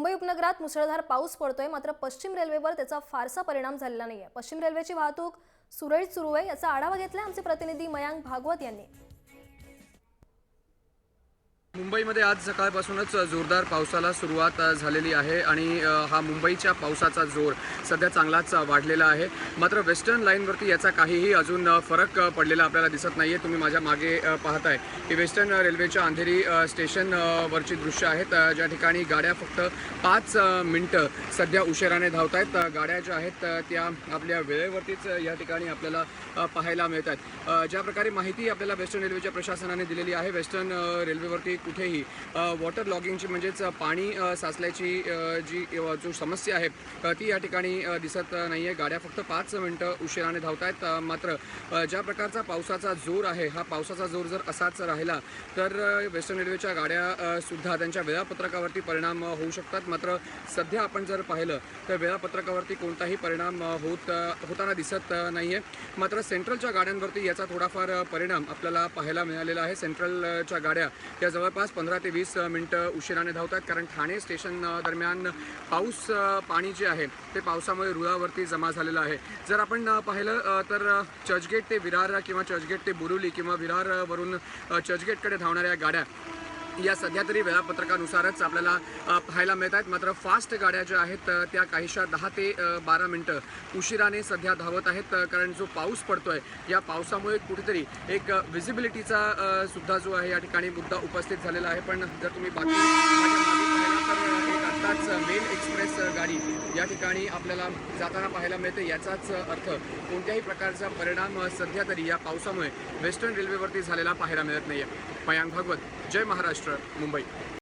मुंबई उपनगरात मुसळधार पाऊस पडतोय, मात्र पश्चिम रेल्वेवर त्याचा फारसा परिणाम झालेला नाहीये। पश्चिम रेल्वेची वाहतूक सुरळीत सुरू आहे, याचा आढावा घेतला आमचे प्रतिनिधी मयांक भागवत यांनी। मुंबईमध्ये आज सकाळपासूनच जोरदार पावसाला सुरुवात झालेली आहे आणि हा मुंबईच्या पावसाचा जोर सध्या चांगलाच वाढलेला आहे। मात्र वेस्टर्न लाईनवरती याचा काहीही अजून फरक पडलेला आपल्याला दिसत नाहीये। तुम्ही माझ्या मागे पाहताय की वेस्टर्न रेल्वेच्या अंधेरी स्टेशन वरची दृश्य आहेत, ज्या ठिकाणी गाड्या फक्त 5 मिनिटं सध्या उशिराने धावत आहेत। गाड्या ज्या आहेत त्या आपल्या वेळेवरतीच या ठिकाणी आपल्याला पाहायला मिळतात। ज्या प्रकारे माहिती आपल्याला वेस्टर्न रेल्वेच्या प्रशासनाने दिलेली आहे, वेस्टर्न रेल्वेवरती कुठेही वॉटर लॉगिंगची म्हणजेच पाणी साचल्याची जो समस्या आहे ती या ठिकाणी दिसत नाही आहे। गाड्या फक्त 5 मिनिटं उशिराने धावत आहेत। मात्र ज्या प्रकारचा पावसाचा जोर आहे, हा पावसाचा जोर जर असाच राहिला तर वेस्टर्न रेल्वेच्या गाड्या सुद्धा त्यांच्या वेळापत्रकावरती परिणाम होऊ शकतात। मात्र सध्या आपण जर पाहिलं तर वेळापत्रकावरती कोणताही परिणाम होताना दिसत नाही आहे। मात्र सेंट्रलच्या गाड्यांवरती याचा थोडाफार परिणाम आपल्याला पाहायला मिळालेला आहे। सेंट्रलच्या गाड्या त्या जवळपास 15 ते 20 मिनिटं उशिराने धावतात, कारण ठाणे स्टेशन दरम्यान पाणी जे आहे ते पावसामुळे रुळावरती जमा झालेलं आहे। जर आपण पाहिलं तर चर्चगेट ते विरार किंवा चर्चगेट ते बोरिवली किंवा विरारवरून चर्चगेटकडे धावणाऱ्या गाड्या या सध्या तरी वेळापत्रकानुसारच आपल्याला पाहायला मिळत आहेत। मात्र फास्ट गाड्या ज्या आहेत त्या काहीशा 10 ते 12 मिनिटं उशिराने सध्या धावत आहेत, कारण जो पाऊस पडतोय या पावसामुळे कुठेतरी एक विजिबिलिटीचा सुद्धा जो आहे या ठिकाणी मुद्दा उपस्थित झालेला आहे। पण जर तुम्ही बाकी तर एक आत्ताच मेल एक्सप्रेस गाडी या ठिकाणी आपल्याला जाताना पाहायला मिळते। याचाच अर्थ कोणत्याही प्रकारचा परिणाम सध्या तरी या पावसामुळे वेस्टर्न रेल्वेवरती झालेला पाहायला मिळत नाहीये। मयांक भागवत, जय महाराष्ट्र, मुंबई।